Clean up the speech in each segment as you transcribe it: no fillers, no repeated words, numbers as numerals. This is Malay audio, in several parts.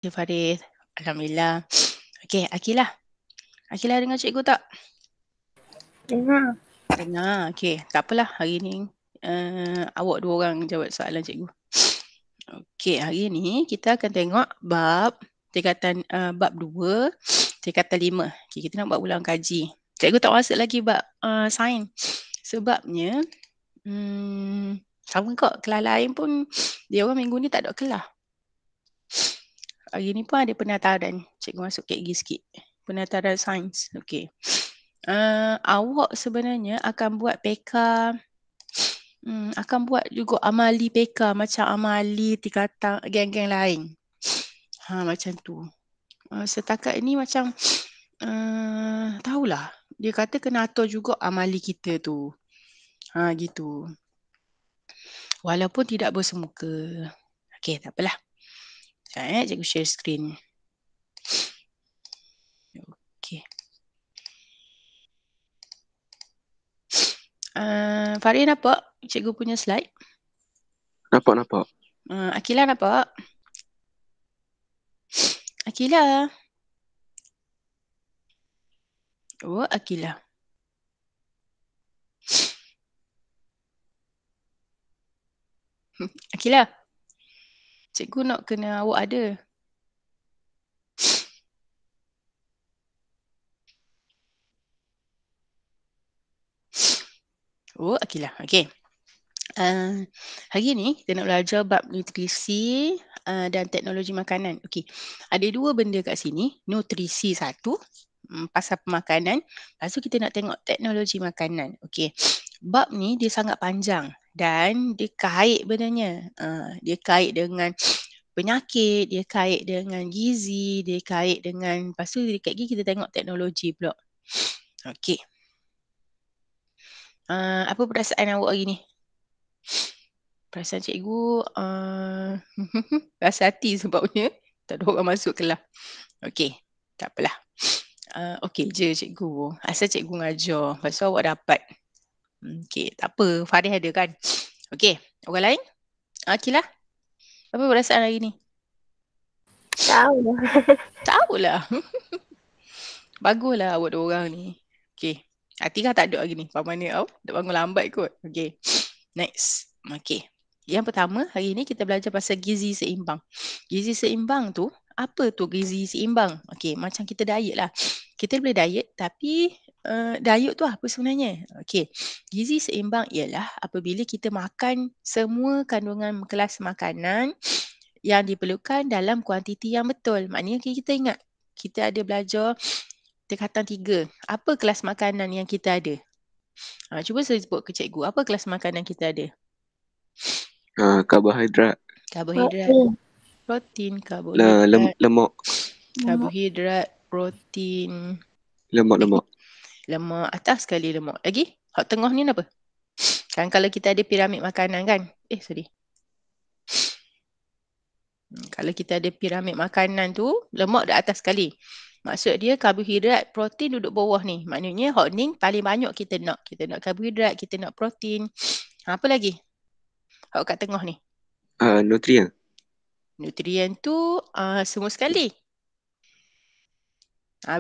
Okay, Farid. Alhamdulillah. Okey, Akilah. Akilah dengar cikgu tak? Dengar. Dengar. Okey, tak apalah hari ni awak dua orang jawab soalan cikgu. Okey, hari ni kita akan tengok bab tingkatan bab 2, tingkatan 5. Okey, kita nak buat ulang kaji. Cikgu tak masuk lagi bab sains. Sebabnya sama kok kelas lain pun dia orang minggu ni tak ada kelas. Hari ni pun ada penataran. Cikgu masuk KG sikit. Penataran sains. Okey. Awak sebenarnya akan buat PK, akan buat juga amali PK macam amali tingkatan geng-geng lain. Macam tu. Setakat ini macam tahulah. Dia kata kena atur juga amali kita tu. Gitu. Walaupun tidak bersemuka. Okey, tak apalah. Sekejap cikgu share screen. Okey. Farid nampak cikgu punya slide? Nampak. Akilah nampak? Akilah. Oh, Akilah. Akilah. Cikgu nak kena awak ada. Oh, Akilah. Okey. Hari ni kita nak belajar bab nutrisi dan teknologi makanan. Okey. Ada dua benda kat sini. Nutrisi satu, pasal pemakanan. Lepas tu kita nak tengok teknologi makanan. Okey. Bab ni dia sangat panjang dan dia kait benarnya. Dia kait dengan penyakit, dia kait dengan gizi, dia kait dengan, lepas tu dekat lagi kita tengok teknologi pula. Okey. Apa perasaan awak hari ni? Perasaan cikgu rasa hati sebabnya tak ada orang masuk kelas. Okey, tak apalah. Okey je cikgu. Asal cikgu ngajar. Lepas tu awak dapat. Okey, tak apa. Farid ada kan? Okey, orang lain? Akilah. Apa perasaan hari ni? Tahulah. Baguslah awak dua orang ni. Okey. Atikah tak ada lagi ni. Apa mana awak? Tak bangun lambat kot. Okey. Next. Okey. Yang pertama, hari ni kita belajar pasal gizi seimbang. Gizi seimbang tu, apa tu gizi seimbang? Okey, macam kita diet lah. Kita boleh diet tapi diet tu apa sebenarnya? Okey, gizi seimbang ialah apabila kita makan semua kandungan kelas makanan yang diperlukan dalam kuantiti yang betul. Maknanya kita ingat, kita ada belajar tingkatan 3. Apa kelas makanan yang kita ada? Cuba saya sebut ke cikgu, apa kelas makanan kita ada? Karbohidrat. Protein, karbohidrat. Lemak. Karbohidrat, protein. Lemak. Lemak, atas sekali lemak. Lagi? Hak tengah ni apa? Kan kalau kita ada piramid makanan kan? Kalau kita ada piramid makanan tu, lemak dah atas sekali. Maksud dia karbohidrat, protein duduk bawah ni. Maknanya hak ni paling banyak kita nak. Kita nak karbohidrat, kita nak protein. Apa lagi? Hak kat tengah ni. Nutrien. Nutrien tu semua sekali.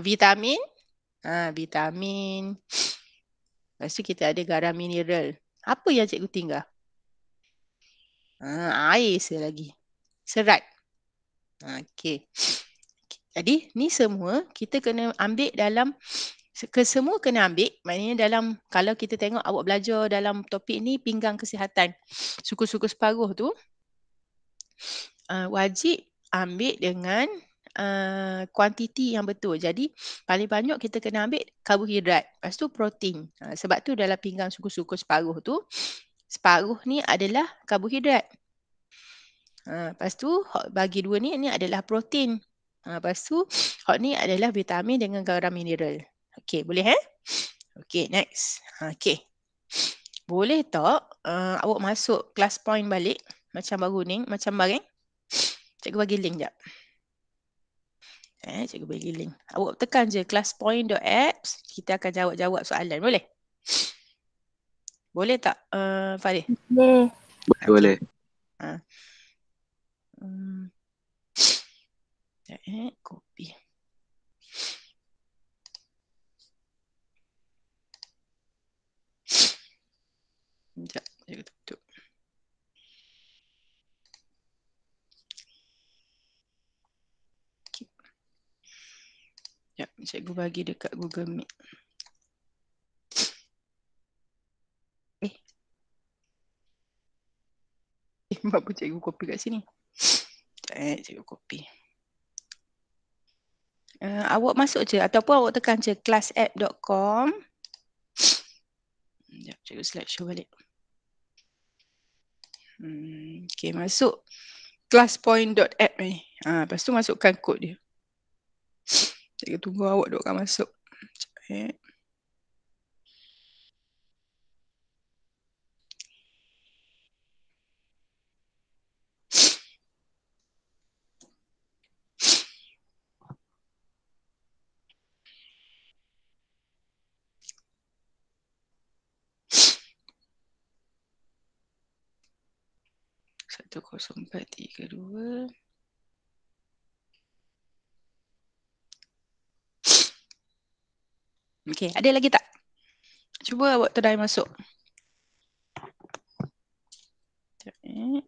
Vitamin. Vitamin. Lepas tu kita ada garam mineral. Apa yang cikgu tinggal? Air lagi. Serat. Okey. Jadi ni semua kita kena ambil dalam, semua kena ambil. Maknanya dalam, kalau kita tengok awak belajar dalam topik ni pinggang kesihatan, suku-suku separuh tu wajib ambil dengan kuantiti yang betul. Jadi paling banyak kita kena ambil karbohidrat. Lepas tu protein. Sebab tu dalam pinggang suku-suku separuh tu, separuh ni adalah karbohidrat. Lepas tu bagi dua ni adalah protein. Lepas tu hak ni adalah vitamin dengan garam mineral. Okey, boleh Okey, next. Okey. Boleh tak awak masuk class point balik macam baru ni, macam bareng? Cikgu bagi link jap. Cikgu bagi link. Awak tekan je classpoint.apps, kita akan jawab-jawab soalan. Boleh? Boleh tak Farid? Boleh. Hmm. Copy. Sekejap, saya tutup. Sekejap, cikgu bagi dekat Google Meet. Apa cikgu copy kat sini? Cikgu copy. Awak masuk je ataupun awak tekan je classapp.com. Sekejap, cikgu slideshow balik. Okay, masuk classpoint.app ni. Lepas tu masukkan kod dia. Cikgu tunggu awak duk akan masuk. Sekejap. Satu 0432. Okey, ada lagi tak? Cuba awak try masuk. Sekejap.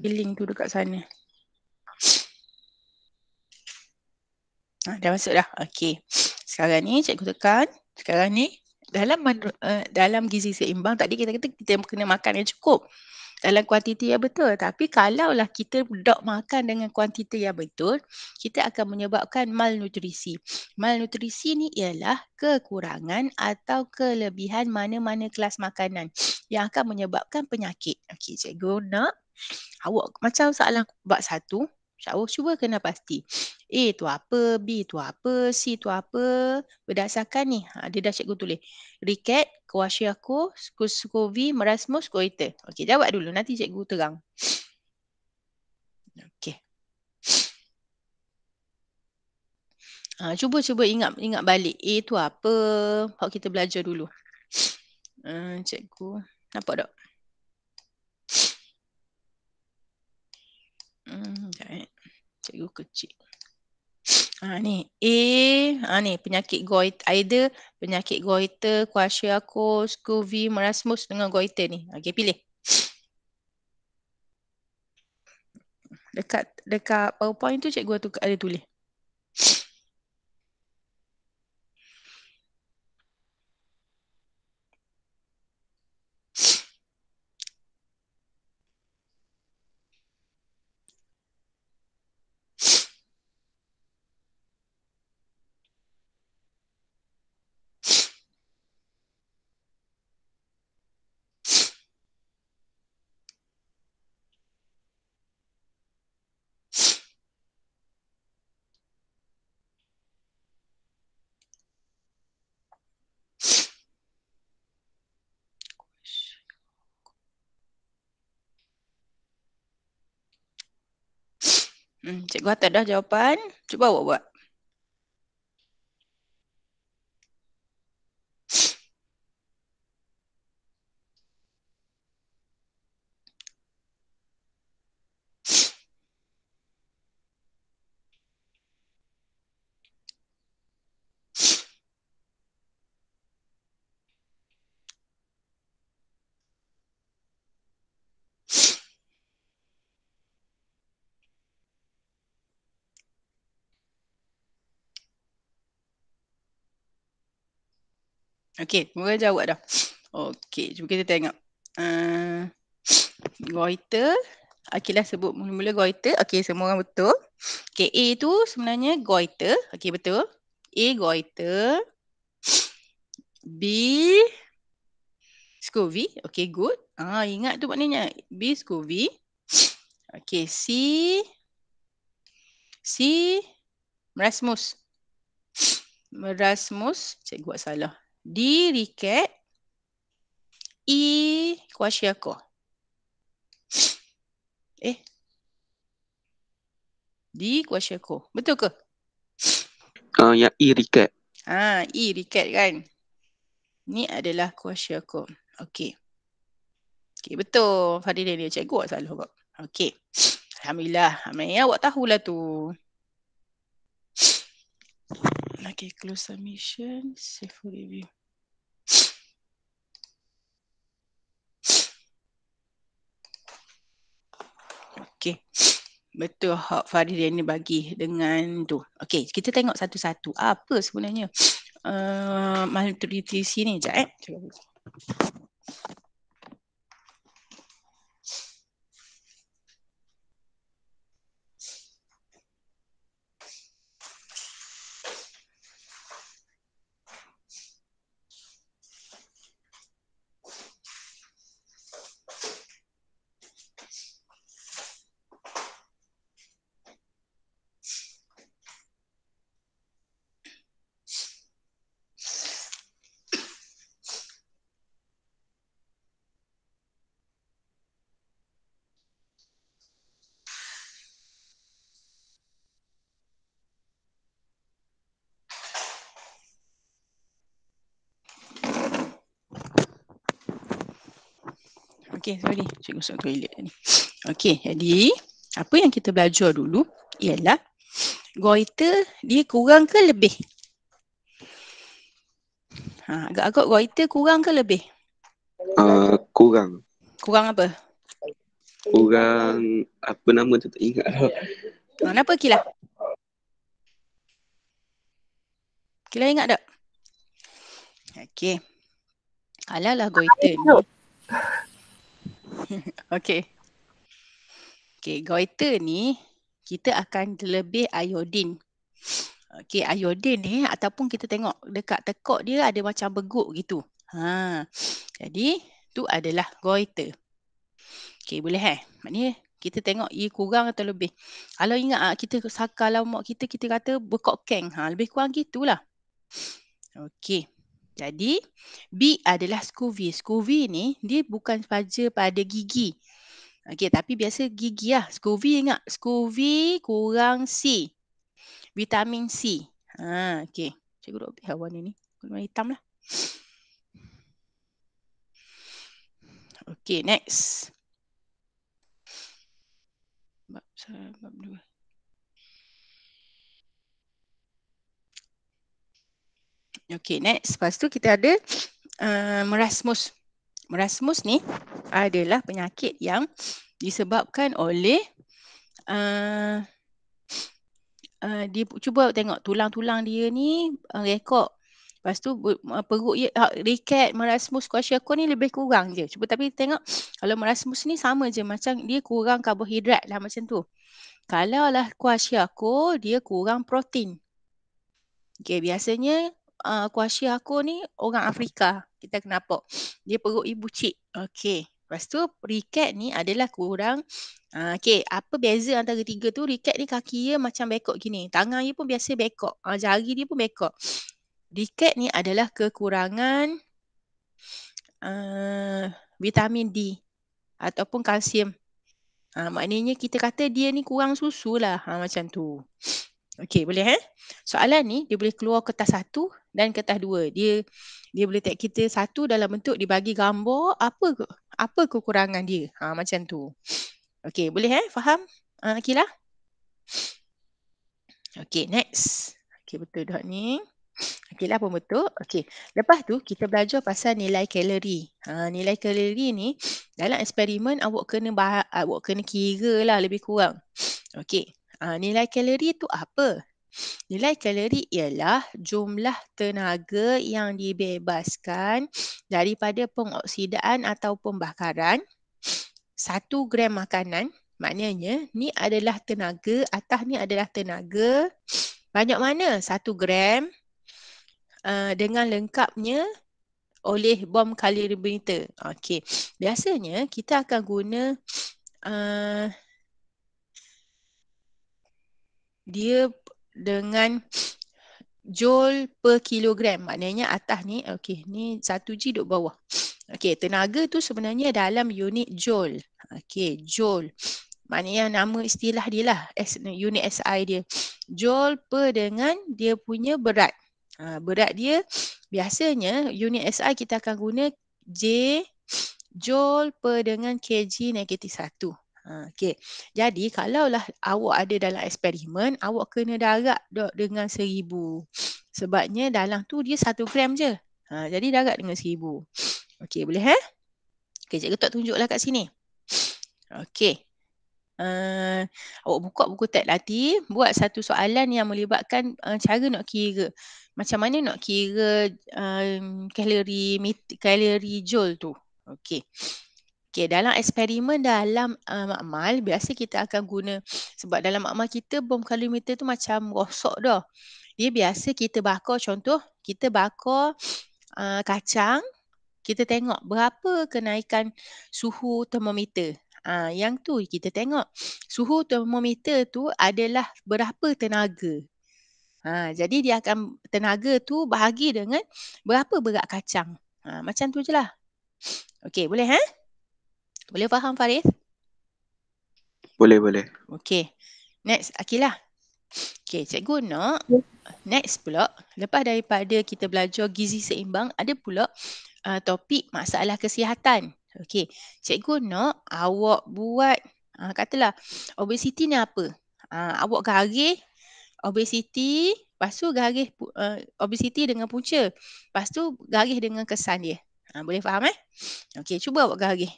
Link tu dekat sana. Dah masuk dah. Okey. Sekarang ni cikgu tekan. Sekarang ni dalam gizi seimbang tadi kita kata kita kena makan yang cukup dalam kuantiti yang betul. Tapi kalaulah kita dok makan dengan kuantiti yang betul, kita akan menyebabkan malnutrisi. Malnutrisi ni ialah kekurangan atau kelebihan mana-mana kelas makanan yang akan menyebabkan penyakit. Okey, cikgu nak awak macam soalan bab 1, awak cuba kena pasti. A tu apa, B tu apa, C tu apa. Berdasarkan ni, dia dah cikgu tulis. Ricket, Kwashiorkor, Scurvy, Marasmus, goiter. Okey, jawab dulu. Nanti cikgu terang. Okey. Cuba ingat balik. A tu apa? Hak kita belajar dulu. Cikgu, nampak tak? Cikgu kecil. Ni A, ni penyakit goiter, either penyakit goiter, Kwashiorkor, Scurvy, Marasmus dengan goiter ni. Okey, pilih. Dekat PowerPoint tu cikgu ada tulis. Cikgu hantar dah jawapan. Cuba awak buat. Okey, mula jawab dah. Okey, cuba kita tengok. Goiter. Okeylah sebut mula-mula goiter. Okey, semua orang betul. Okey, A tu sebenarnya goiter. Okey, betul. A goiter. B Scurvy. Okey, good. Ingat tu maknanya. B Scurvy. Okey, C Marasmus. Merasmus, cikgu buat salah. D. Riket. E. Kwashiorkor. D. Kwashiorkor. Betul ke? Yang E Riket. E. Riket kan. Ni adalah Kwashiorkor. Okey. Okey, betul. Fadil dia cikgu buat salah kok. Okey. Alhamdulillah. Amin awak tahulah tu. Okay, close submission. Save for review. Okay. Betul hak Farid ni bagi dengan tu. Okay, kita tengok satu-satu. Apa sebenarnya malnutrisi ni? Sekejap. Okay, sorry. Cikgu masuk toilet ni. Okay, jadi apa yang kita belajar dulu ialah goiter dia kurang ke lebih? Agak-agak goiter kurang ke lebih? Kurang. Kurang apa? Kurang apa nama tu tak ingat. Kenapa Kila? Kila ingat tak? Okay. Kalau lah goiter ni. Okay. Okay, goiter ni kita akan lebih iodin. Okay, iodin ni ataupun kita tengok dekat tekak dia ada macam beguk gitu. Jadi tu adalah goiter. Okay, boleh maknanya kita tengok ia kurang atau lebih. Kalau ingat kita kalau mak kita kata bekok keng. Lebih kurang gitulah. Okay. Jadi B adalah Scoville. Scoville ni dia bukan saja pada gigi. Okey, tapi biasa gigi lah. Scoville ingat. Scoville kurang C. Vitamin C. Okey. Cikgu duk habis warna ni. Warna hitam lah. Okey, next. Bab 2. Okey, next. Lepas tu kita ada merasmus. Merasmus ni adalah penyakit yang disebabkan oleh dia cuba tengok tulang-tulang dia ni rekod. Lepas tu perut dia Riket, merasmus, kwashiorkor ni lebih kurang je. Cuba tapi tengok kalau merasmus ni sama je macam dia kurang karbohidrat lah macam tu. Kalau lah kwashiorkor dia kurang protein. Okay, biasanya kwashiorkor ni orang Afrika. Kita kenapa? Dia perut ibu cik. Okay. Lepas tu Riket ni adalah kurang. Okay, apa beza antara tiga tu? Riket ni kaki dia macam bekok gini. Tangan dia pun biasa bekok. Jari dia pun bekok. Riket ni adalah kekurangan vitamin D ataupun kalsium. Maknanya kita kata dia ni kurang susu lah. Macam tu. Okey, boleh soalan ni dia boleh keluar kertas 1 dan kertas 2. Dia boleh tag kita satu dalam bentuk dibagi gambar apa kekurangan dia. Macam tu. Okey, boleh faham? Akila? Okey, next. Okey, betul dah ni. Okeylah pun betul. Okey. Lepas tu kita belajar pasal nilai kalori. Nilai kalori ni dalam eksperimen awak kena kira lah lebih kurang. Okey. Nilai kalori tu apa? Nilai kalori ialah jumlah tenaga yang dibebaskan daripada pengoksidaan atau pembakaran 1 gram makanan. Maknanya ni adalah tenaga, atas ni adalah tenaga. Banyak mana? 1 gram dengan lengkapnya oleh bom kalorimeter. Okey. Biasanya kita akan guna dia dengan Joule per kilogram. Maknanya atas ni, okey, ni 1G duduk bawah. Okey, tenaga tu sebenarnya dalam unit joule. Okey, joule. Maknanya nama istilah dia lah, unit SI dia. Joule per dengan dia punya berat. Berat dia biasanya unit SI kita akan guna J joule per dengan kg negatif 1. Okey. Jadi kalaulah awak ada dalam eksperimen, awak kena darab dengan 1000. Sebabnya dalam tu dia 1 gram je. Jadi darab dengan 1000. Okey, boleh Okey, cikgu tak tunjuklah kat sini. Okey. Awak buka buku teks nanti, buat satu soalan yang melibatkan cara nak kira. Macam mana nak kira kalori joule tu. Okey. Okey, dalam eksperimen dalam makmal, biasa kita akan guna, sebab dalam makmal kita bom kalorimeter tu macam rosok dah. Dia biasa kita bakar, contoh, kita bakar kacang, kita tengok berapa kenaikan suhu termometer. Yang tu kita tengok. Suhu termometer tu adalah berapa tenaga. Jadi dia akan tenaga tu bahagi dengan berapa berat kacang. Macam tu je lah. Okey, boleh Boleh faham Faris? Boleh. Okey. Next, Akilah. Okey, cikgu nak next pula, lepas daripada kita belajar gizi seimbang, ada pula topik masalah kesihatan. Okey, cikgu nak awak buat, katalah obesiti ni apa? Awak garis obesiti, lepas tu garis obesiti dengan punca. Lepas tu garis dengan kesan dia. Boleh faham Okey, cuba awak garis.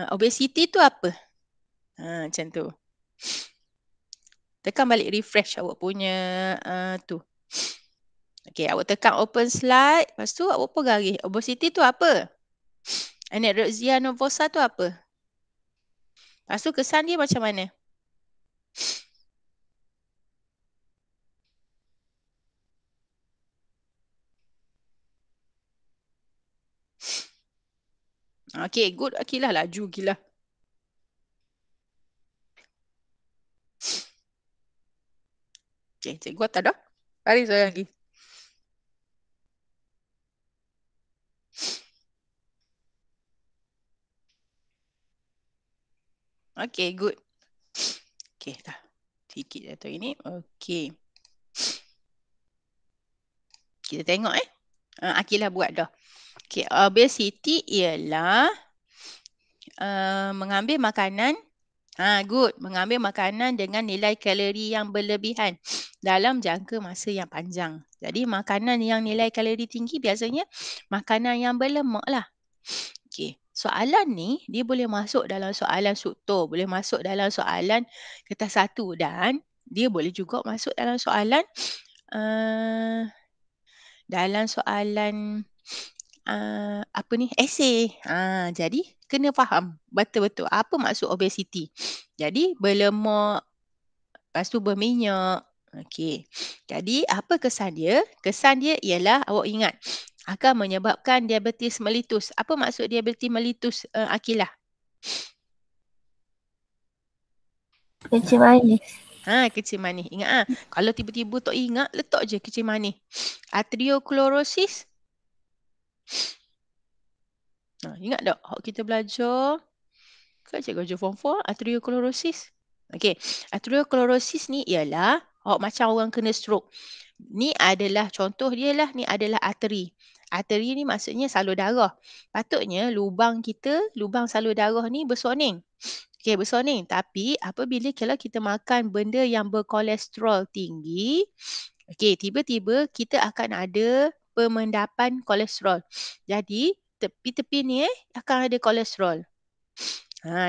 Obesiti tu apa? Macam tu. Tekan balik refresh awak punya tu. Okey, awak tekan open slide. Lepas tu awak pun garis. Obesity tu apa? Anorexia nervosa tu apa? Lepas tu kesan dia macam mana? Okey, good. Akilah laju gila. Okey, cikgu tak dah. Mari saya lagi. Okey, good. Okey, dah. Sikit jatuh ini. Okey. Kita tengok Akilah buat dah. Okey, obesity ialah mengambil makanan. Good. Mengambil makanan dengan nilai kalori yang berlebihan dalam jangka masa yang panjang. Jadi makanan yang nilai kalori tinggi biasanya makanan yang berlemak lah. Okey. Soalan ni dia boleh masuk dalam soalan suktor, boleh masuk dalam soalan kertas 1 dan dia boleh juga masuk dalam soalan esei. Jadi kena faham betul-betul apa maksud obesiti. Jadi berlemak, lepas tu berminyak. Okey. Jadi apa kesan dia? Kesan dia ialah awak ingat akan menyebabkan diabetes mellitus. Apa maksud diabetes mellitus Akilah? Kecil manis. Kecil manis. Ingat kalau tiba-tiba tak ingat, letak je kecil manis. Arteriosclerosis. Ingat tak? Kita belajar kan cikgu ajar form 4, arteriosclerosis. Okey, arteriosclerosis ni ialah macam orang kena stroke. Ni adalah contoh dia lah, ni adalah arteri. Arteri ni maksudnya salur darah. Patutnya lubang salur darah ni bersoning. Okey, bersoning. Tapi apabila kalau kita makan benda yang berkolesterol tinggi, okey, tiba-tiba kita akan ada pemendapan kolesterol. Jadi tepi-tepi ni akan ada kolesterol.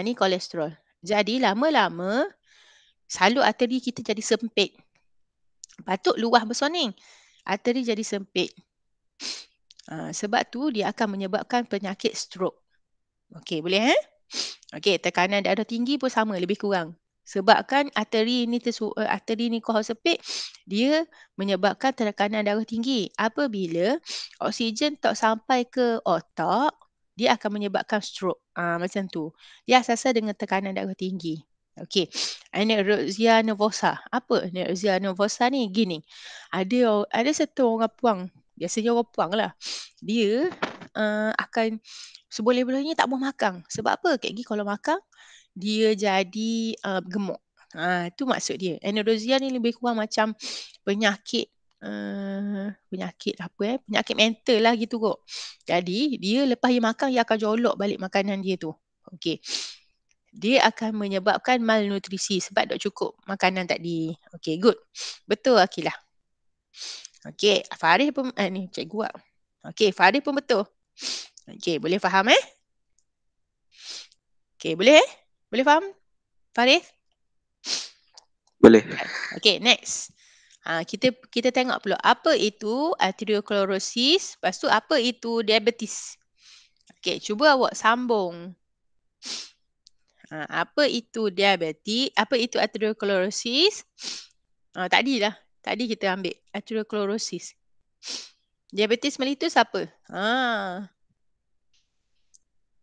Ni kolesterol. Jadi lama-lama salur arteri kita jadi sempit. Patut luah bersoning. Arteri jadi sempit. Sebab tu dia akan menyebabkan penyakit stroke. Okey, boleh Okey, tekanan darah tinggi pun sama, lebih kurang. Sebabkan arteri ni kalau sempit, dia menyebabkan tekanan darah tinggi. Apabila oksigen tak sampai ke otak, dia akan menyebabkan stroke. Macam tu. Dia asal-asal dengan tekanan darah tinggi. Okey. Anorexia nervosa. Apa anorexia nervosa ni? Gini. Ada satu orang puang, biasanya orang puang lah. Dia akan seboleh-bolehnya tak mau makan. Sebab apa? Kak Gi kalau makan dia jadi gemuk. Tu maksud dia. Anorexia ni lebih kurang macam penyakit penyakit mental lah gitu kot. Jadi dia lepas dia makan dia akan jolok balik makanan dia tu. Okey. Dia akan menyebabkan malnutrisi sebab tak cukup makanan tadi. Okey, good. Betul Akilah. Okey, Faris pun ni cikgu buat. Okey, Faris pun betul. Okey, boleh faham Okey, boleh Boleh faham Faris? Boleh. Okey, next. Kita tengok pula apa itu arteriosclerosis, lepas tu apa itu diabetes. Okey, cuba awak sambung. Apa itu diabetes? Apa itu arteriosclerosis? Tadi kita ambil arteriosclerosis. Diabetes mellitus apa?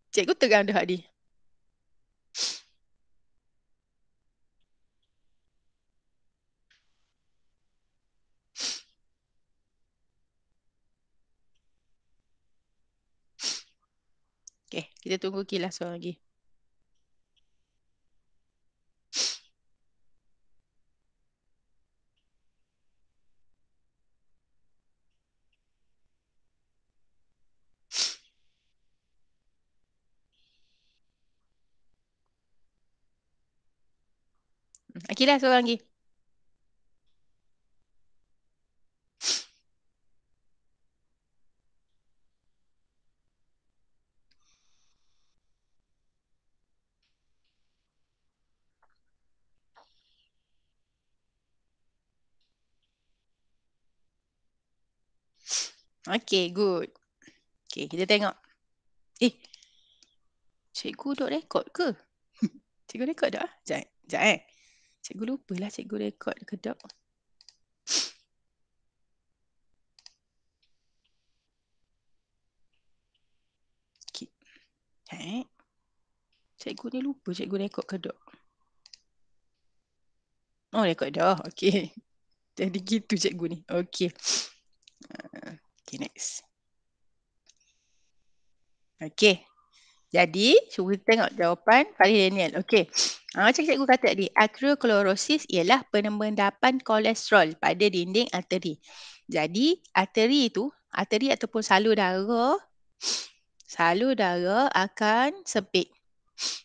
Cikgu tegang dah Hadi. Okey, kita tunggu kilas seorang lagi. Akilah seorang lagi. Okey, good. Okey, kita tengok. Cikgu duk rekod ke? Cikgu rekod tak? Sekejap Cikgu lupalah cikgu rekod ke tak. Cikgu ni lupa cikgu rekod ke tak. Oh, rekod dah. Okey. Jadi gitu cikgu ni. Okey. Okay, next. Okey. Jadi, cuba tengok jawapan Faris Daniel. Okey. Macam cikgu kata tadi, arteriosclerosis ialah penendapan kolesterol pada dinding arteri. Jadi, arteri ataupun salur darah akan sempit.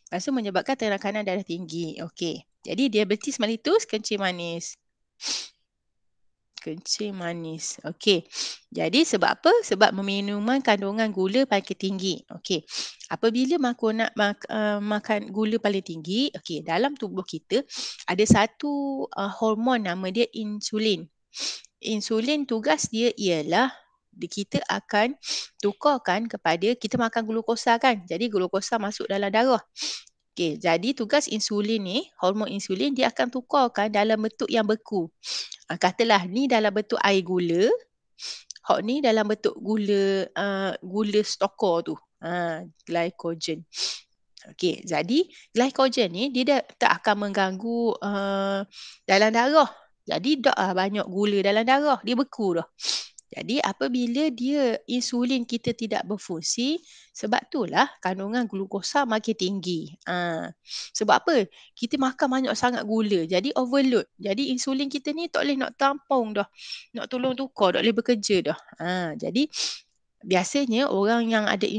Lepas tu menyebabkan tekanan darah tinggi. Okey. Jadi, diabetes mellitus, kencing manis. Kencing manis. Okey. Jadi sebab apa? Sebab minuman kandungan gula paling tinggi. Okey. Apabila makan gula paling tinggi, okey, dalam tubuh kita ada satu hormon nama dia insulin. Insulin tugas dia ialah kita akan tukarkan kepada kita makan glukosa kan. Jadi glukosa masuk dalam darah. Okey, jadi tugas insulin ni, hormon insulin dia akan tukarkan dalam bentuk yang beku. Katalah ni dalam bentuk air gula, hok ni dalam bentuk gula stokor tu, glycogen. Okey, jadi glycogen ni dia tak akan mengganggu dalam darah. Jadi tak banyak gula dalam darah, dia beku dah. Jadi apabila insulin kita tidak berfungsi, sebab itulah kandungan glukosa makin tinggi. Sebab apa? Kita makan banyak sangat gula, jadi overload. Jadi insulin kita ni tak boleh nak tampung dah. Nak tolong tukar, tak boleh bekerja dah. Jadi biasanya orang yang ada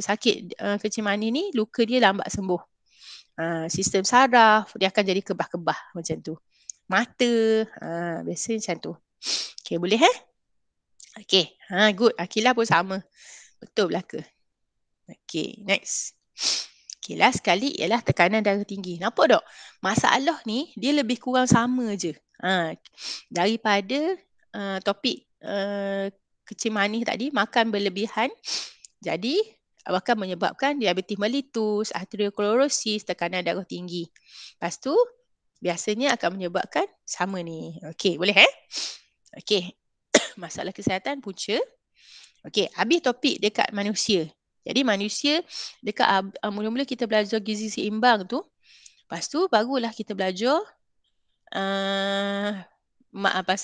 sakit kencing manis ni, luka dia lambat sembuh. Sistem saraf, dia akan jadi kebah-kebah macam tu. Mata, biasanya macam tu. Okay, boleh Okay, good. Akilah pun sama. Betul belaka. Okay, next. Okay, last sekali ialah tekanan darah tinggi. Nampak tak? Masalah ni dia lebih kurang sama je. Daripada topik kencing manis tadi, makan berlebihan. Jadi, akan menyebabkan diabetes mellitus, arteriosclerosis, tekanan darah tinggi. Lepas tu, biasanya akan menyebabkan sama ni. Okay, boleh Okay. Masalah kesihatan punca. Okey, habis topik dekat manusia. Jadi manusia dekat mula-mula kita belajar gizi seimbang tu. Lepas tu barulah kita belajar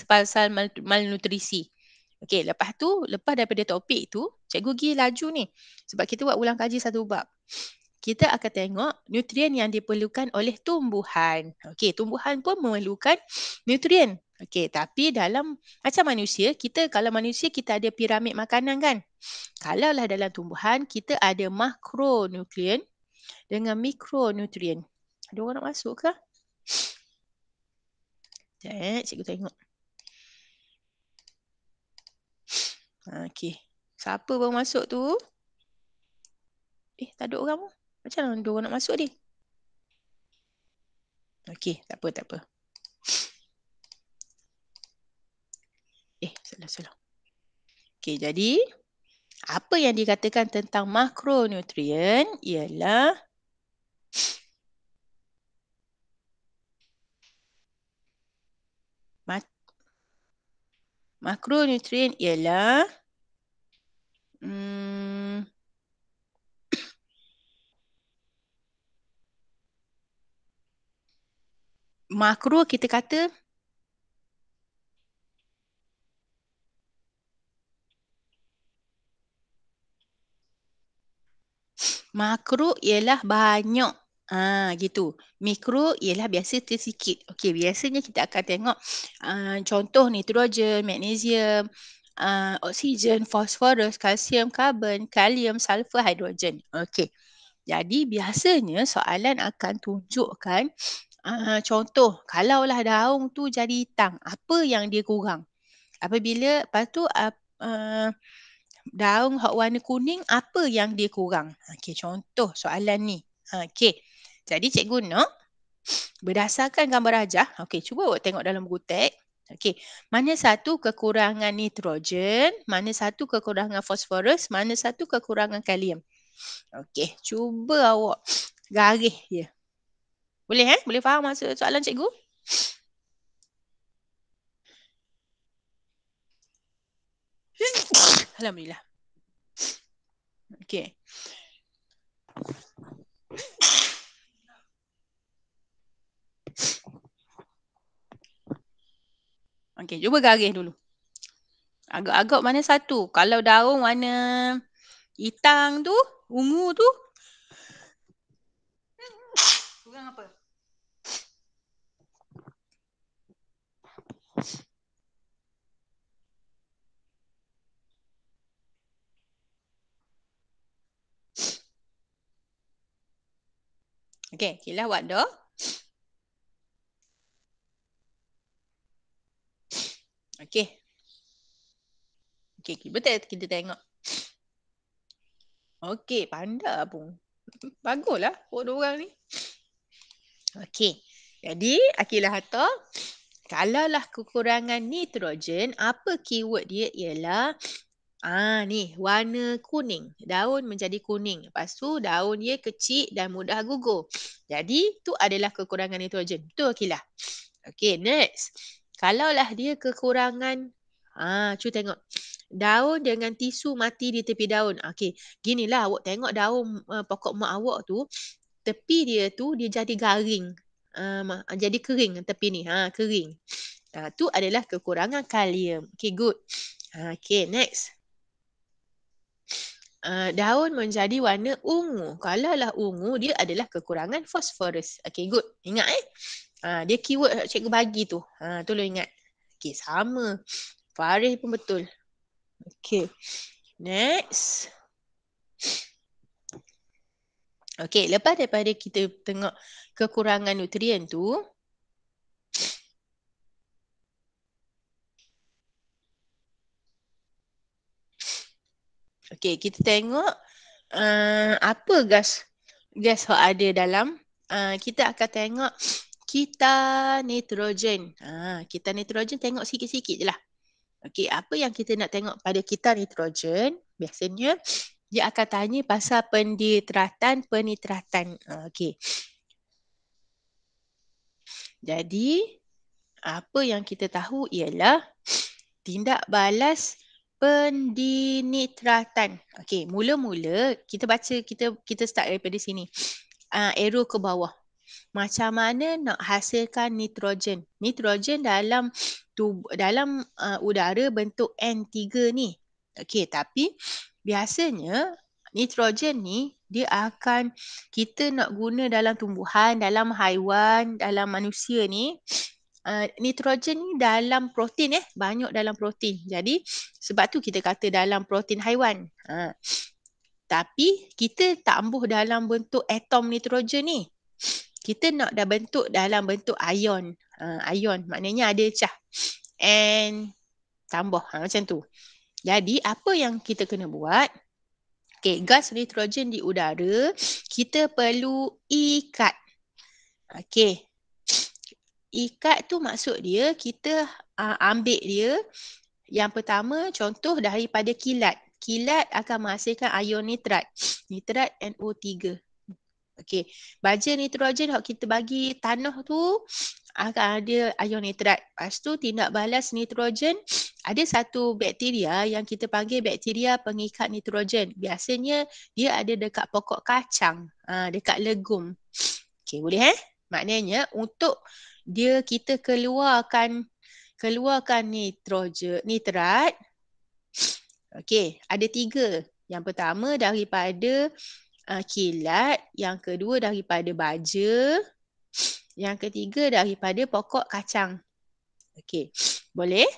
pasal malnutrisi. Okey, lepas daripada topik tu, cikgu pergi laju ni. Sebab kita buat ulang kaji satu bab. Kita akan tengok nutrien yang diperlukan oleh tumbuhan. Okey, tumbuhan pun memerlukan nutrien. Okey, tapi dalam macam manusia, kalau manusia kita ada piramid makanan kan. Kalaulah dalam tumbuhan, kita ada makronutrien dengan mikronutrien. Ada orang nak masuk ke? Cikgu tengok. Okey. Siapa baru masuk tu? Tak ada orang pun. Macam mana ada orang nak masuk ni? Okey, tak apa. Salah. Okey, jadi apa yang dikatakan tentang makronutrien ialah makronutrien ialah makro kita kata makro ialah banyak. Gitu. Mikro ialah biasa tersikit. Okey, biasanya kita akan tengok contoh nitrogen, magnesium, oksigen, fosforus, kalsium, karbon, kalium, sulfur, hidrogen. Okey. Jadi biasanya soalan akan tunjukkan contoh, kalaulah daun tu jadi hitam, apa yang dia kurang? Apabila lepas tu daun warna kuning, apa yang dia kurang? Okey, contoh soalan ni. Okey. Jadi cikgu nak berdasarkan gambar rajah. Okey, cuba awak tengok dalam buku teks. Okey, mana satu kekurangan nitrogen, mana satu kekurangan fosforus, mana satu kekurangan kalium. Okey, cuba awak garis dia. Boleh Boleh faham maksud soalan cikgu? Alhamdulillah. Okey. Okey, cuba garis dulu. Agak-agak mana satu? Kalau daun warna hitam tu, ungu tu, kurang apa? Okey, Kilah buat dah. Okey. Okey, betul kita tengok. Okey, pandai pun. Baguslah buat dua orang ni. Okey. Jadi, Akilah kata, kalaulah kekurangan nitrogen, apa keyword dia ialah ni, warna kuning. Daun menjadi kuning. Lepas tu, daun dia kecil dan mudah gugur. Jadi, tu adalah kekurangan nitrogen. Betul, Akilah? Okey, next. Kalaulah dia kekurangan, cuba tengok. Daun dengan tisu mati di tepi daun. Okey, ginilah awak tengok daun pokok mak awak tu, tepi dia tu dia jadi garing. Jadi kering tepi ni. Kering. Tu adalah kekurangan kalium. Okey, good. Okey, next. Daun menjadi warna ungu. Kalaulah ungu, dia adalah kekurangan fosforus. Okey, good. Ingat dia keyword cikgu bagi tu. Tolong ingat. Okey, sama. Faris pun betul. Okey. Next. Okey, lepas daripada kita tengok kekurangan nutrien tu, okey, kita tengok apa gas yang ada dalam, kita akan tengok kita nitrogen. Kita nitrogen tengok sikit-sikit je lah. Okey, apa yang kita nak tengok pada kita nitrogen, biasanya dia akan tanya pasal penitratan. Okey. Jadi, apa yang kita tahu ialah tindak balas pendinitratan. Okey, mula-mula kita baca, kita start daripada sini. Arrow ke bawah. macam mana nak hasilkan nitrogen. Nitrogen dalam udara bentuk N3 ni. Okey, tapi biasanya nitrogen ni dia akan kita nak guna dalam tumbuhan, dalam haiwan, dalam manusia ni. Nitrogen ni dalam protein banyak dalam protein. Jadi sebab tu kita kata dalam protein haiwan. Tapi kita tak ambuh dalam bentuk atom nitrogen ni. Kita nak dah bentuk dalam bentuk ion. Ion maknanya ada cah N tambah macam tu. Jadi apa yang kita kena buat? Okey, gas nitrogen di udara kita perlu ikat. Okey. Ikat tu maksud dia kita ambil dia. Yang pertama contoh daripada kilat. Kilat akan menghasilkan ion nitrat. Nitrat NO3. Okey. Baja nitrogen yang kita bagi tanah tu akan ada ion nitrat. Lepas tu tindak balas nitrogen ada satu bakteria yang kita panggil bakteria pengikat nitrogen. Biasanya dia ada dekat pokok kacang, dekat legum. Okey, boleh Maknanya untuk dia kita keluarkan nitrogen, nitrat. Okey, ada 3. Yang pertama daripada kilat, yang kedua daripada baja, yang ketiga daripada pokok kacang. Okey, boleh?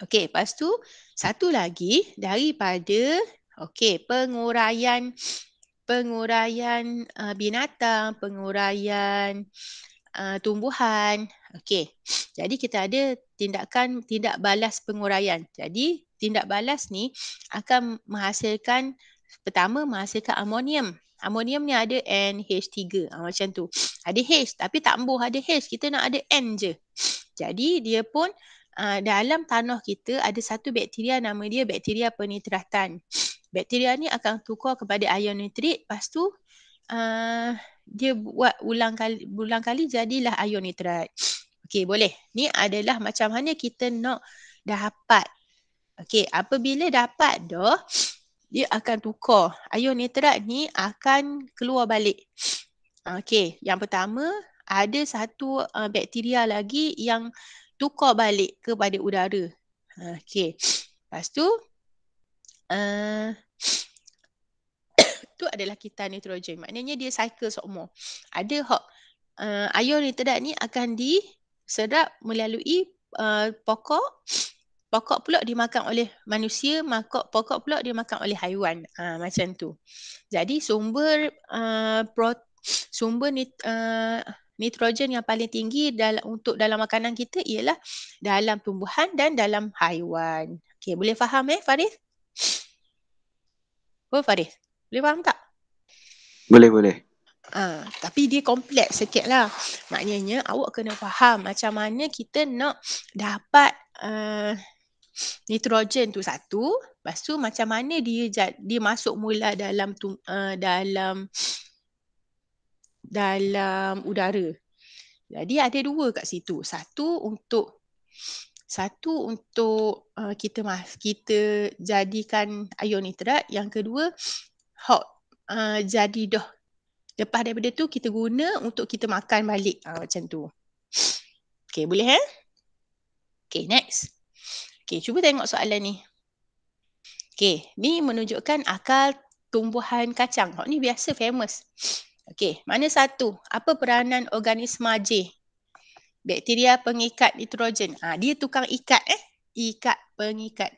Okey, lepas tu satu lagi daripada penguraian binatang, penguraian tumbuhan. Okey. Jadi kita ada tindak balas penguraian. Jadi tindak balas ni akan menghasilkan amonium. Amonium ni ada NH3 macam tu. Ada H tapi tak ambuh ada H. Kita nak ada N je. Jadi dia pun dalam tanah kita ada satu bakteria nama dia bakteria penitratan. Bakteria ni akan tukar kepada ion nitrit. Lepas tu dia buat ulang kali jadilah ion nitrat. Okey, boleh. Ni adalah macam mana kita nak dapat. Okey, apabila dapat dah, dia akan tukar. Ion nitrat ni akan keluar balik. Okey, yang pertama ada satu bakteria lagi yang tukar balik kepada udara. Okey. Lepas tu tu adalah kita nitrogen. Maknanya dia cycle semua. Ada ion nitrat ni akan diserap melalui pokok. Pokok pula dimakan oleh manusia, pokok pula dimakan oleh haiwan. Macam tu. Jadi sumber nitrogen yang paling tinggi untuk dalam makanan kita ialah dalam tumbuhan dan dalam haiwan. Okey, boleh faham Faris? Faris, boleh faham tak? Boleh. Tapi dia kompleks sikit lah. Maknanya awak kena faham macam mana kita nak dapat nitrogen tu satu. Lepas tu macam mana dia masuk mula dalam udara. Jadi ada 2 kat situ. Satu untuk kita jadikan ion nitrat. Yang kedua jadi dah. Lepas daripada tu kita guna untuk kita makan balik. Macam tu. Okay, boleh Okay, next. Okay, cuba tengok soalan ni. Okay, ni menunjukkan akal tumbuhan kacang. Ni biasa famous. Okay, mana satu? Apa peranan organisma J? Bakteria pengikat nitrogen. Dia tukang ikat Ikat, pengikat.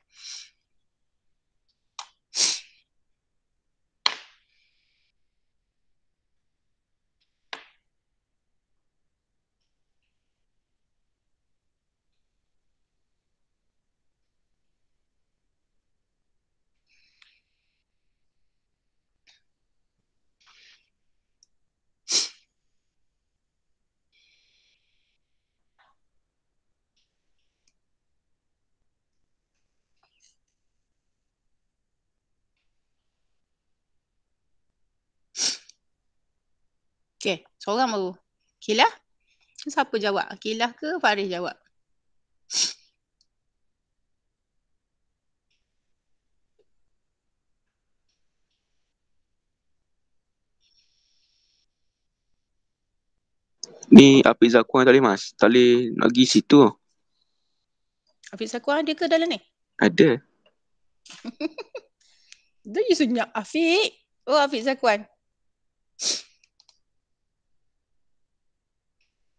Okay, seorang baru. Kilah? Siapa jawab? Kilah ke Faris jawab? Ni Hafiz Zakwan tak boleh tak boleh nak pergi situ. Hafiz Zakwan ada ke dalam ni? Ada. Dah you senyap Afiq. Oh, Hafiz Zakwan.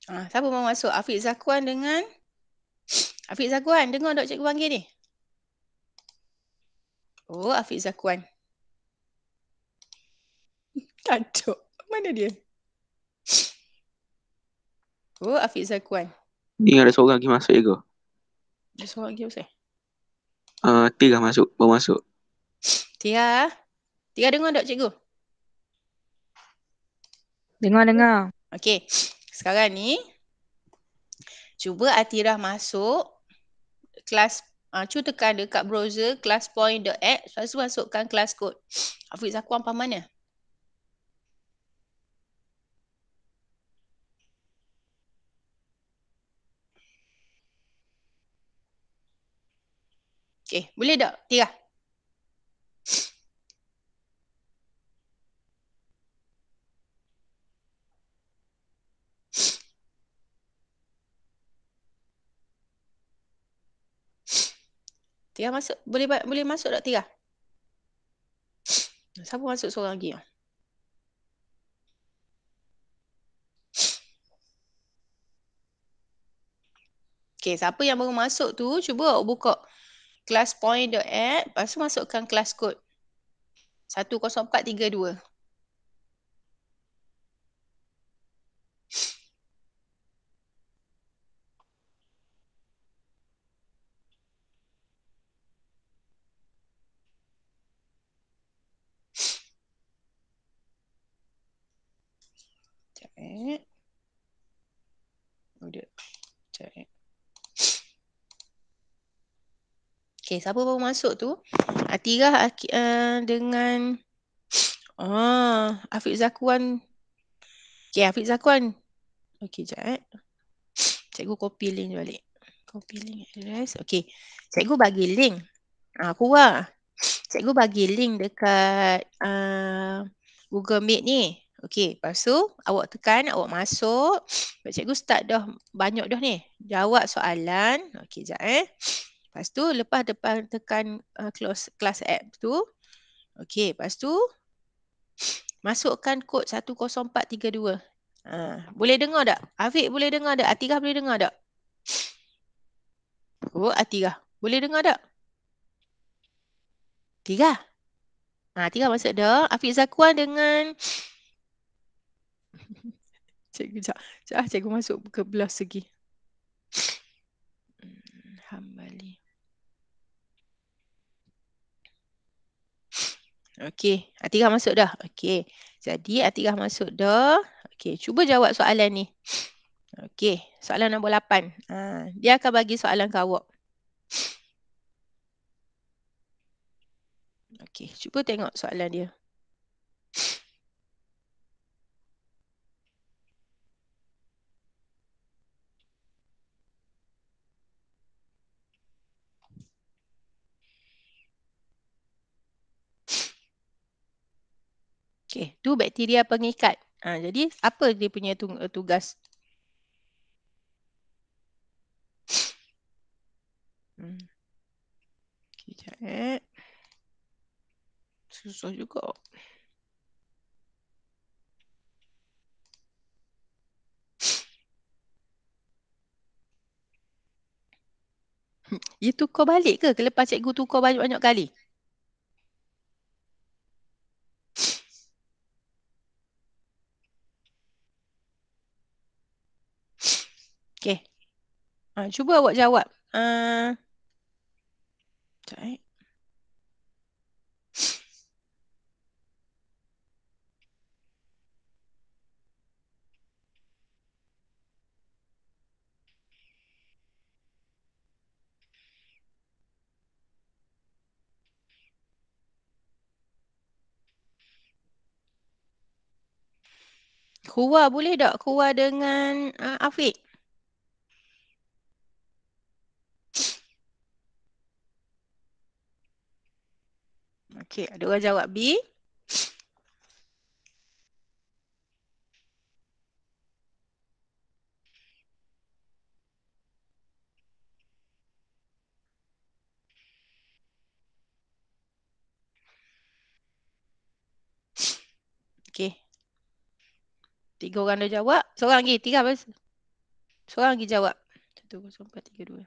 Siapa mau masuk? Hafiz Zakwan dengan Hafiz Zakwan, dengar tak cikgu panggil ni? Oh, Hafiz Zakwan. Tak ada. Mana dia? Oh, Hafiz Zakwan. Ni ada seorang lagi masuk je. Dia seorang lagi apa? Tiga masuk, baru masuk. Tia. Tia dengar tak cikgu? Dengar. Okey. Sekarang ni cuba Atirah masuk kelas, cuba tekan dekat browser classpoint.app, lepas tu masukkan kelas kod. Hafiz Zakwan faham mana? Okey, boleh tak Tia? Tia masuk, boleh masuk tak Tia? Siapa masuk seorang lagi? Okey, siapa yang baru masuk tu, cuba buka classpoint.app, lepas tu masukkan kelas kod 10432. Cek. Udah. Cek. Okey, siapa baru masuk tu? Atirah dengan Hafiz Zakwan. Okey, Hafiz Zakwan. Okey, sekejap. Cikgu copy link balik. Copy link address. Okey. Cikgu bagi link. Kurang. Cikgu bagi link dekat Google Meet ni. Okey, lepas tu awak tekan, awak masuk. Cikgu start dah banyak dah ni. Jawab soalan. Okey, sekejap Lepas tu lepas tekan close class app tu. Okey, lepas tu masukkan kod 10432. Boleh dengar tak? Afiq boleh dengar tak? Atirah boleh dengar tak? Oh, Atirah. Boleh dengar tak? Atirah. Atirah masuk dah. Hafiz Zakwan dengan cikgu sekejap. Cikgu masuk ke belah segi. Hambali. Okey, Atirah masuk dah. Okey. Jadi Atirah masuk dah. Okey, cuba jawab soalan ni. Okey, soalan nombor 8. Dia akan bagi soalan ke awak. Okey, cuba tengok soalan dia. Okey, tu bakteria pengikat. Jadi apa dia punya tugas? Okey, susah juga. Dia tukar balik ke lepas cikgu tukar banyak-banyak kali? Okey. Cuba awak jawab. Sekejap Kuah boleh tak? Kuah dengan Afiq? Okey, ada orang jawab B. 3 orang dah jawab. Seorang lagi. 3 apa? Seorang lagi jawab. 1, 0, 4, 3, 2.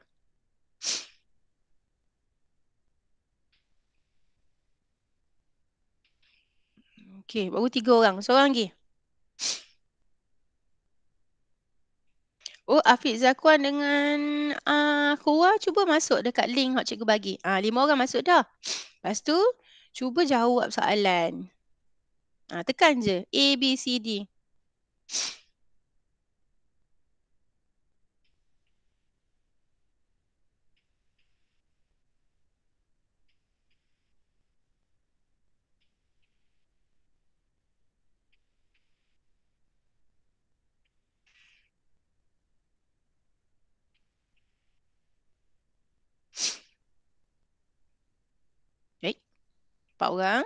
Okey, baru 3 orang. Seorang lagi. Oh, Afiq Zakwan dengan Khua cuba masuk dekat link hak cikgu bagi. 5 orang masuk dah. Lepas tu, cuba jawab soalan. Tekan je. A, B, C, D. Baik. 4 orang.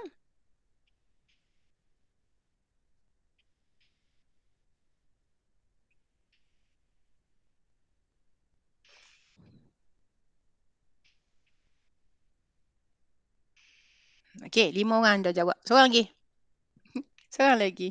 Okey, 5 orang dah jawab. Seorang lagi. Seorang lagi.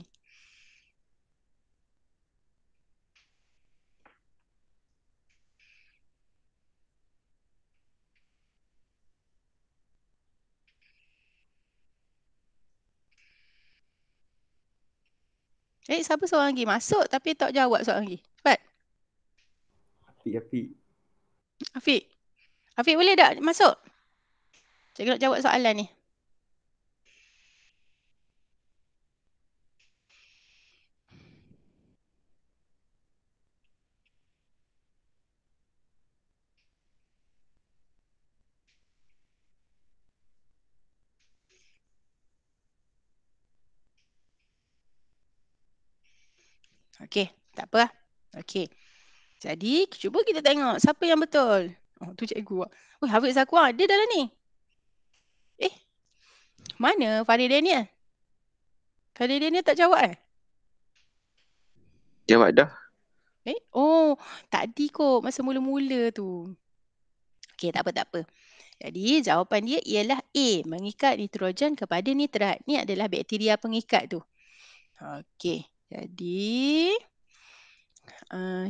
Siapa seorang lagi? Masuk tapi tak jawab seorang lagi. Cepat. Afiq. Afiq. Afiq boleh tak masuk? Cikgu nak jawab soalan ni. Okey, tak apa. Okey. Jadi, cuba kita tengok siapa yang betul. Oh, tu cikgu. Oh, Hafiz Zakwan, dia dalam ni. Mana Farid Daniel? Farid Daniel tak jawab Jawab dah. Oh, tadi kot masa mula-mula tu. Okey, tak apa, tak apa. Jadi, jawapan dia ialah A. Mengikat nitrogen kepada nitrat. Ni adalah bakteria pengikat tu. Okey, jadi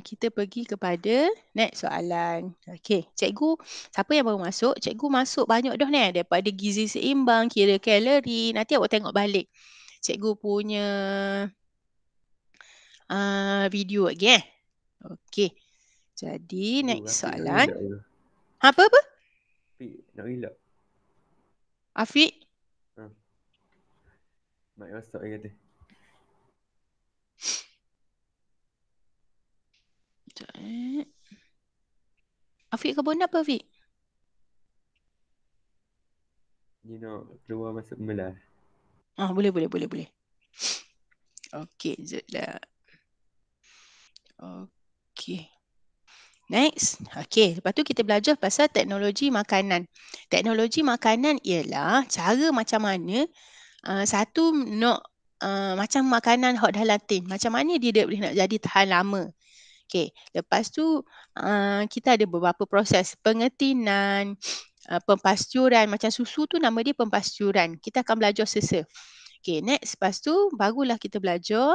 kita pergi kepada next soalan. Okey, cikgu, siapa yang baru masuk? Cikgu masuk banyak dah ni. Daripada gizi seimbang, kira kalori. Nanti awak tengok balik cikgu punya video lagi Okey. Jadi next soalan. Apa? Afiq nak relak. Afiq? Mak masuk lagi kata. Afiq kau bonda apa Afiq? Ni nak keluar masuk membelah. Boleh. Okey, sekejap. Okey. Next. Okey, lepas tu kita belajar pasal teknologi makanan. Teknologi makanan ialah cara macam mana satu nak macam makanan hot dalam tin. Macam mana dia boleh nak jadi tahan lama. Okey, lepas tu kita ada beberapa proses pengetinan, pempasturan. Macam susu tu nama dia pempasturan. Kita akan belajar sesa. Okey, next. Lepas tu barulah kita belajar.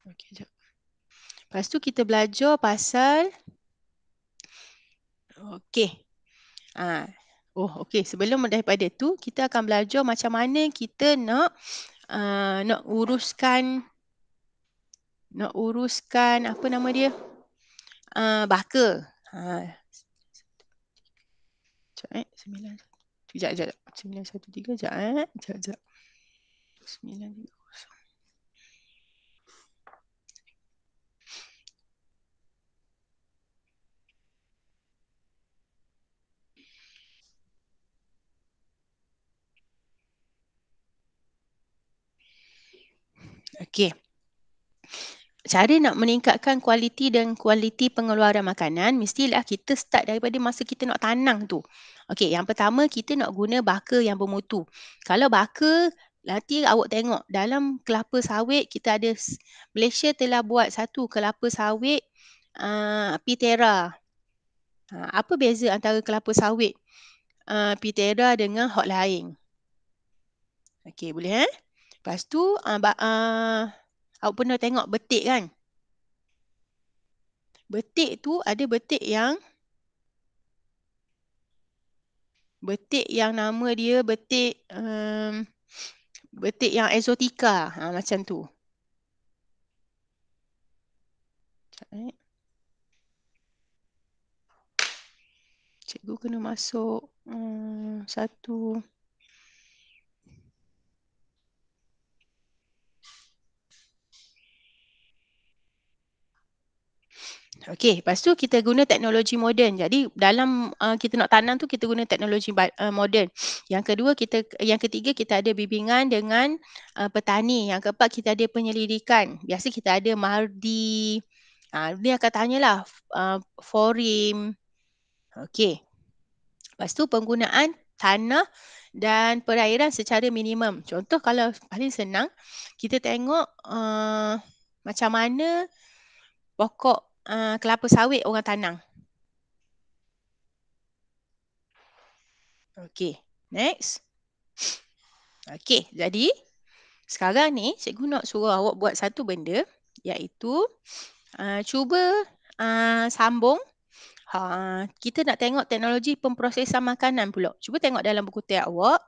Okey, sekejap. Lepas tu kita belajar pasal okey. Okey, sebelum daripada tu kita akan belajar macam mana kita nak uruskan apa nama dia? Baka. Sekejap 913 sekejap. 930. Okey. Cara nak meningkatkan kualiti dan kualiti pengeluaran makanan, mestilah kita start daripada masa kita nak tanam tu. Okey, yang pertama kita nak guna baka yang bermutu. Kalau baka, nanti awak tengok dalam kelapa sawit kita ada, Malaysia telah buat satu kelapa sawit Pitera. Apa beza antara kelapa sawit Pitera dengan hot lain? Okey, boleh Lepas tu, awak pernah tengok betik kan? Betik tu ada betik yang nama dia betik yang exotica. Macam tu. Sekejap, Cikgu kena masuk satu. Okey, lepas tu kita guna teknologi moden. Jadi dalam kita nak tanam tu kita guna teknologi moden. Yang ketiga kita ada bimbingan dengan petani. Yang keempat kita ada penyelidikan. Biasa kita ada Mardi. Dia akan tanyalah forim. Okey. Lepas tu penggunaan tanah dan perairan secara minimum. Contoh kalau paling senang kita tengok macam mana pokok kelapa sawit orang tanam. Okey, next. Okey, jadi sekarang ni cikgu nak suruh awak buat satu benda iaitu cuba sambung. Kita nak tengok teknologi pemprosesan makanan pula. Cuba tengok dalam buku teks awak.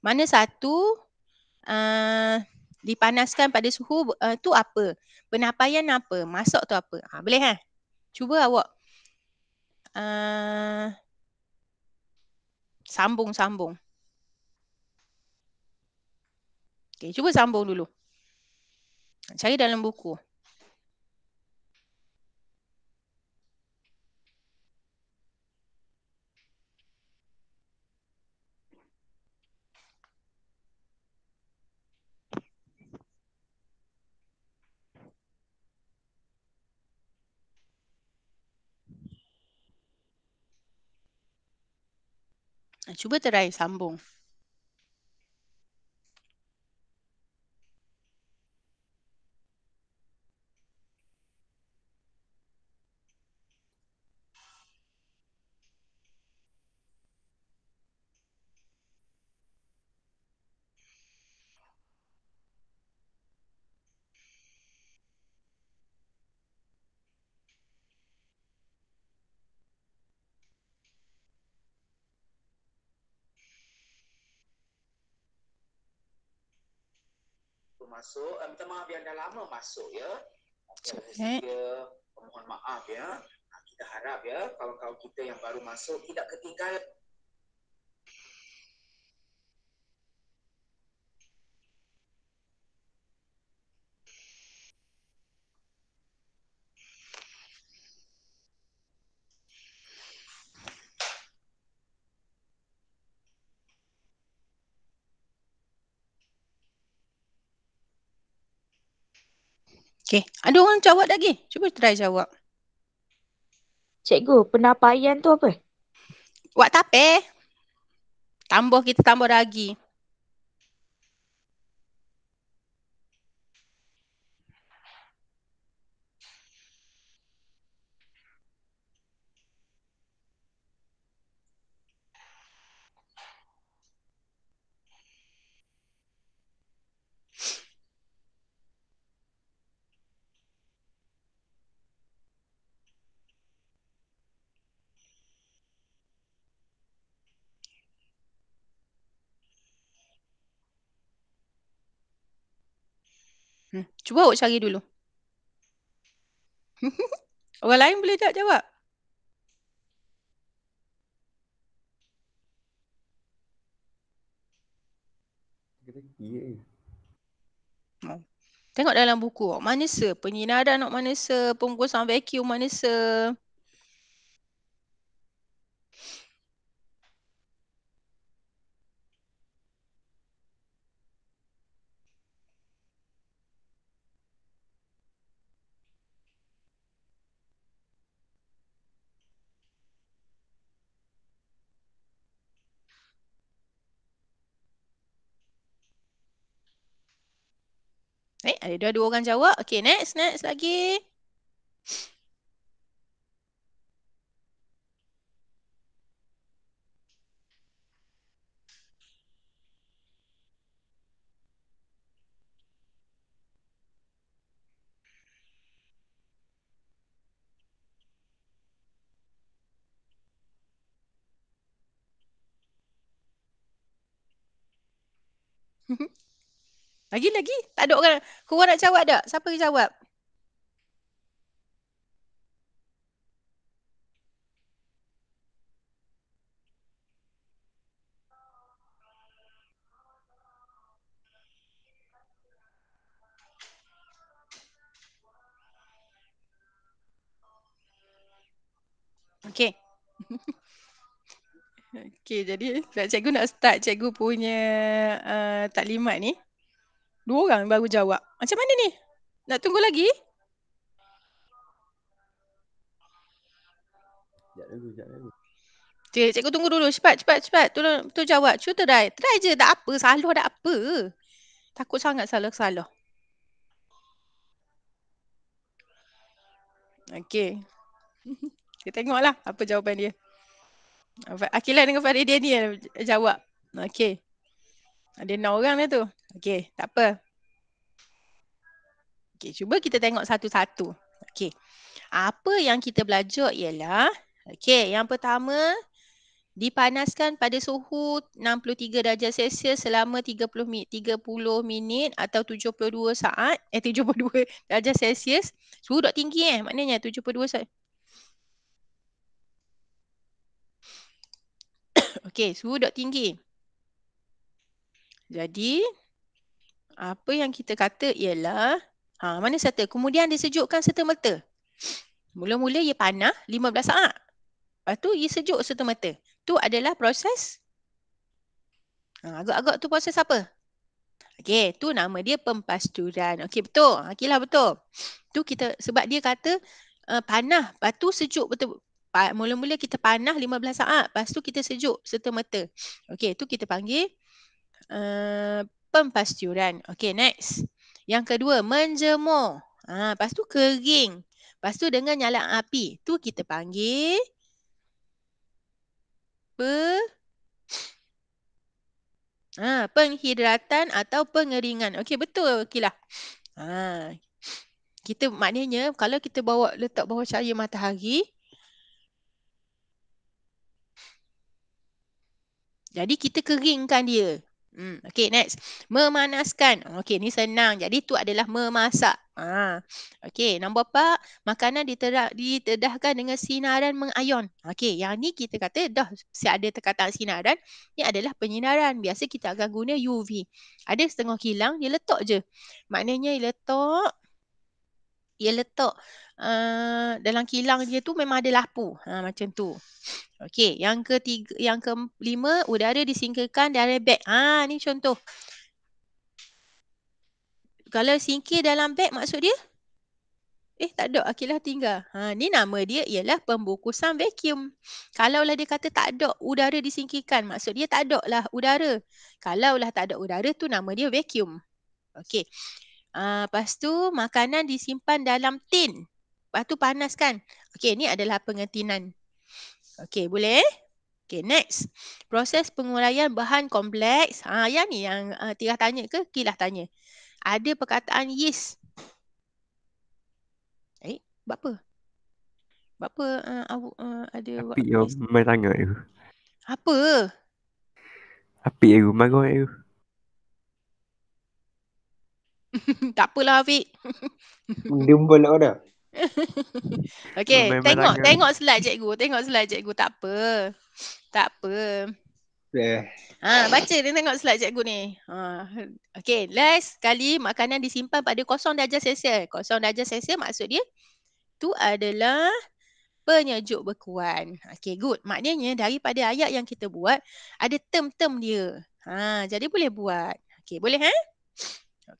Mana satu dipanaskan pada suhu tu apa? Penapaian apa? Masak tu apa? Boleh kan? Cuba awak sambung. Okay, cuba sambung dulu. Cari dalam buku. Cuba try sambung. Masuk, minta maaf yang dah lama masuk ya. Okay. Mohon maaf ya. Kita harap ya kawan-kawan kita yang baru masuk tidak ketinggalan. Okay, ada orang jawab lagi? Cuba try jawab. Cikgu, penapaian tu apa? Wak tapeh. Kita tambah ragi. Cuba awak cari dulu. Orang lain boleh tak jawab? Kita kira. Tengok dalam buku. Mana penyinaran mana penggusan vacuum mana ada dua orang jawab. Okay, next lagi. Lagi. Tak ada orang. Korang nak jawab tak? Siapa yang jawab? Okey. Okey, jadi cikgu nak start cikgu punya taklimat ni. 2 orang baru jawab. Macam mana ni? Nak tunggu lagi? Sekejap dulu. Cikgu tunggu dulu. Cepat. Tolong jawab. Cuba try. Try je. Tak apa. Salah tak apa. Takut sangat salah. Okey. Kita tengoklah apa jawapan dia. Akilah dengan Faridia ni yang jawab. Okey. Ada 6 orang dah tu. Okey, tak apa. Okey, cuba kita tengok satu-satu. Okey. Apa yang kita belajar ialah, okey, yang pertama, dipanaskan pada suhu 63 darjah Celsius selama 30 minit atau 72 saat. 72 darjah Celsius. Suhu dok tinggi maknanya 72 saat. Okey, suhu dok tinggi. Jadi, apa yang kita kata ialah, mana serta? Kemudian disejukkan serta-merta. Mula-mula ia panas 15 saat. Lepas tu ia sejuk serta-merta. Tu adalah proses. Agak-agak tu proses apa? Okey, tu nama dia pempasturan. Okey, betul. Akilah betul. Tu kita, sebab dia kata panas, lepas tu sejuk betul. Mula-mula kita panas 15 saat, lepas tu kita sejuk serta-merta. Okey, tu kita panggil pempasturan. Okey, next. Yang kedua, menjemur. Lepas tu kering. Lepas tu dengan nyala api. Tu kita panggil penghidratan atau pengeringan. Okey, betul Kilah. Kita maknanya kalau kita letak bawah cahaya matahari, jadi kita keringkan dia. Okey, next. Memanaskan. Okey, ni senang. Jadi tu adalah memasak. Okey, nombor 4. Makanan ditedahkan dengan sinaran mengayon. Okey, yang ni kita kata dah ada tekanan sinaran. Ni adalah penyinaran. Biasa kita akan guna UV. Ada setengah kilang, dia letak je. Maknanya dia letak dalam kilang dia tu memang ada lampu. Macam tu. Okey, yang kelima, udara disingkirkan dari beg. Ni contoh. Kalau singkir dalam beg maksud dia? Tak ada, Akilah tinggal. Ni nama dia ialah pembungkusan vacuum. Kalaulah dia kata tak ada udara disingkirkan, maksud dia tak ada lah udara. Kalaulah tak ada udara tu nama dia vacuum. Okey. Lepas tu makanan disimpan dalam tin. Lepas tu panaskan. Okey, ni adalah pengetinan. Okey, boleh? Okey, next. Proses penguraian bahan kompleks. Yang ni yang Tirah tanya ke Kilah tanya? Ada perkataan yeast. Buat apa? Buat apa ada Api yang main tangan tu. Apa? Api tu, marah tu. Tak apalah Afiq. Dia bolak dah. Okey, tengok slide cikgu. Tak apa. Baca dia tengok slide cikgu ni. Okey, last kali makanan disimpan pada 0 darjah Celsius. 0 darjah Celsius maksud dia tu adalah penyejuk bekuan. Okey, good. Maknanya daripada ayat yang kita buat ada term-term dia. Jadi boleh buat. Okey, boleh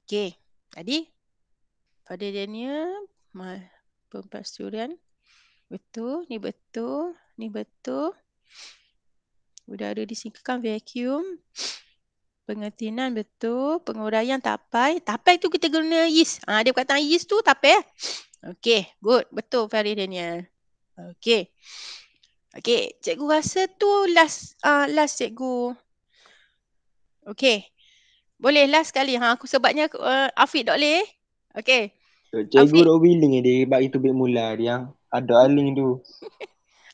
Okey. Tadi pada dia ni pempasturan. Betul, ni betul, ni betul. Udara disingkirkan vacuum. Pengetinan betul, penguraian tapai. Tapai tu kita guna yeast. Dia perkataan yeast tu tapai. Okey, good. Betul Faridania. Okey. Okey, cikgu rasa tu last cikgu. Okey. Boleh last sekali. Aku sebabnya Afiq tak boleh. Okey. Cikgu dah willing dia bagi tu mula dia. Ada aling tu.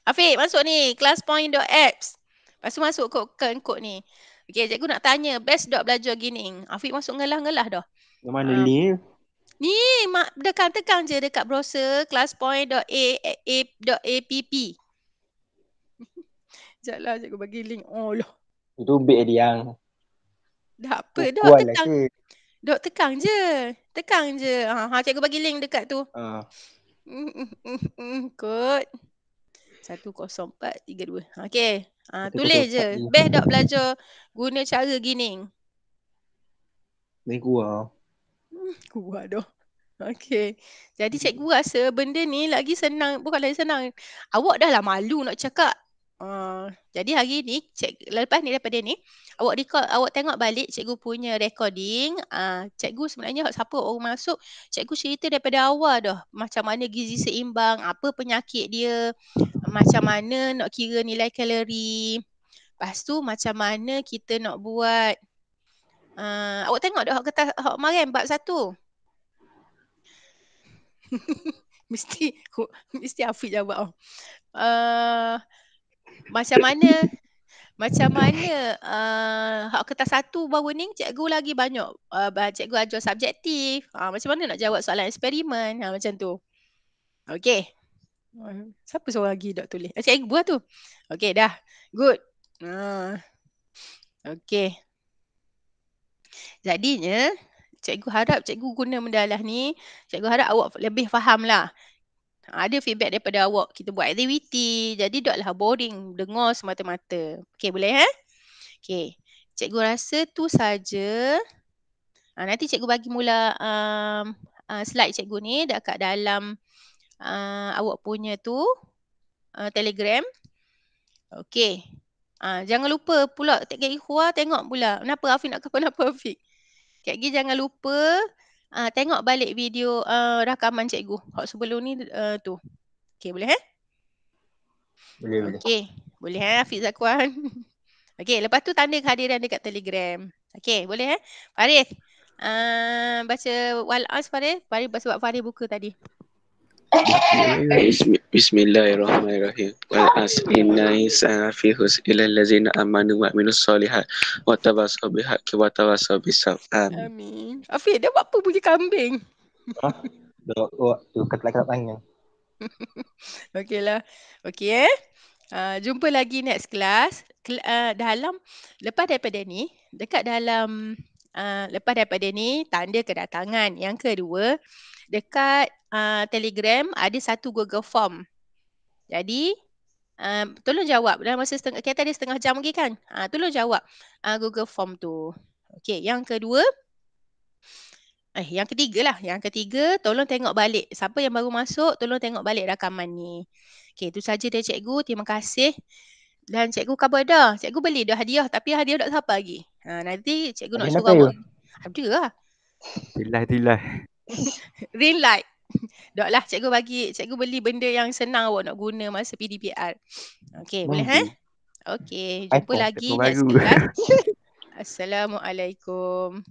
Afiq masuk ni classpoint.apps. Lepas tu masuk kod ni. Okey, cikgu nak tanya, best dok belajar gini. Afiq masuk ngelah-ngelah dah. Yang mana Ah. link? Ni, tekan je dekat browser classpoint.app. Sekejap lah cikgu bagi link. Oh lah. Itu bit dia yang. Dah apa? Dok Kuat lah tekan. ke? Dok tekan je. Tekan je. Cikgu bagi link dekat tu. Kod 10432. Okey. Tulis je. Best dok belajar guna cara gini. Ni kuat. Kuat dah. Okey. Jadi cikgu rasa benda ni lagi senang. Bukan lagi senang. Awak dah lah malu nak cakap. Jadi hari ni, lepas ni daripada ni, awak tengok balik cikgu punya recording. Cikgu sebenarnya siapa orang masuk, cikgu cerita daripada awal dah. Macam mana gizi seimbang, apa penyakit dia, macam mana nak kira nilai kalori. Lepas tu macam mana kita nak buat. Awak tengok dah kertas Mariam bab 1. mesti Afiq jawab. Macam mana hak kertas 1 baru ni cikgu lagi banyak cikgu ajar subjektif. Macam mana nak jawab soalan eksperimen, macam tu. Okey. Siapa seorang lagi dok tulis? Cikgu buat tu. Okey dah. Good. Okey. Jadinya cikgu harap cikgu guna mendalah ni, cikgu harap awak lebih faham lah. Ada feedback daripada awak, kita buat aktiviti, jadi taklah boring dengar semata-mata. Okey, boleh Okey, cikgu rasa tu saja. Nanti cikgu bagi mula slide cikgu ni dekat dalam awak punya tu Telegram. Okey. Jangan lupa pula keluar tengok pula. Kenapa Afiq nak kapan apa Afiq? Kak Gi jangan lupa tengok balik video rakaman cikgu. Hak sebelum ni tu. Okey, boleh Boleh. Okey, boleh Afiq Zakwan. Okey, lepas tu tanda kehadiran dekat Telegram. Okey, boleh Farid. Baca Wal'as Farid. Farid sebab Farid buka tadi. Bismillahirrahmanirrahim. Wal asri inna insana fi khusr illa allazina amanu wa amilus solihat wa tawassaw bil haqqi wa tawassaw bis sabr. Amin. Afiq dia buat apa bunyi kambing? Tu ketlak tangan. Okeylah. Okey jumpa lagi next class. Lepas daripada ni, dekat dalam lepas daripada ni tanda kedatangan. Yang kedua, dekat Telegram ada satu Google Form. Jadi tolong jawab dalam masa kita ada setengah jam lagi kan. Tolong jawab Google Form tu. Okey, yang kedua yang ketiga lah. Yang ketiga, tolong tengok balik. Siapa yang baru masuk, tolong tengok balik rakaman ni. Okey, itu saja dari cikgu. Terima kasih. Dan cikgu khabar dah. Cikgu beli dah hadiah tapi hadiah tak sampai lagi. Nanti cikgu nak suruh awak. Ada lah. Tilah. Ring light. Dak lah cikgu beli benda yang senang awak nak guna masa PDPR. Okey, boleh Okey, jumpa lagi next class. Assalamualaikum.